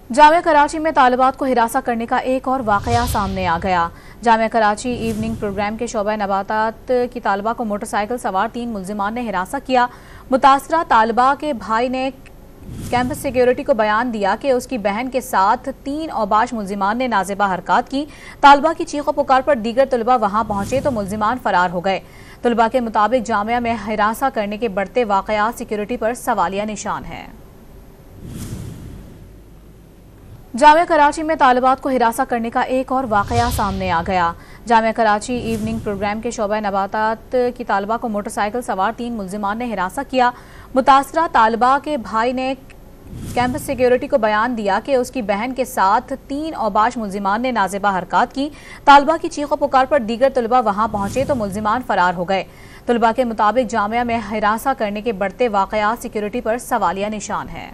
جامعہ کراچی میں طالبات کو ہراساں کرنے کا ایک اور واقعہ سامنے آ گیا۔ جامعہ کراچی ایوننگ پروگرام کے شعبہ نباتات کی طالبہ کو موٹر سائیکل سوار 3 ملزمان نے ہراساں کیا۔ متاثرہ طالبہ کے بھائی نے کیمپس سیکیورٹی کو بیان دیا کہ اس کی بہن کے ساتھ 3 اوباش ملزمان نے نازیبہ حرکات کی۔ طالبہ کی چیخ و پکار پر دیگر طلبہ وہاں پہنچے تو ملزمان فرار ہو گئے۔ طلبہ کے مطابق جامعہ میں ہراساں کرنے کے بڑھتے واقعات سیکیورٹی پر سوالیہ نشان ہیں۔ جامعہ کراچی میں طالبات کو ہراساں کرنے کا ایک اور واقعہ سامنے آ گیا۔ جامعہ کراچی ایوننگ پروگرام کے شعبہ نباتات کی طالبہ کو موٹر سائیکل سوار 3 ملزمان نے ہراساں کیا۔ متاثرہ طالبہ کے بھائی نے کیمپس سیکیورٹی کو بیان دیا کہ اس کی بہن کے ساتھ 3 اوباش ملزمان نے نازیبہ حرکات کی۔ طالبہ کی چیخ و پکار پر دیگر طلبہ وہاں پہنچے تو ملزمان فرار ہو گئے۔ طلبہ کے مطابق جامعہ میں ہراساں کرنے کے بڑھتے واقعات سیکیورٹی پر سوالیہ نشان ہیں۔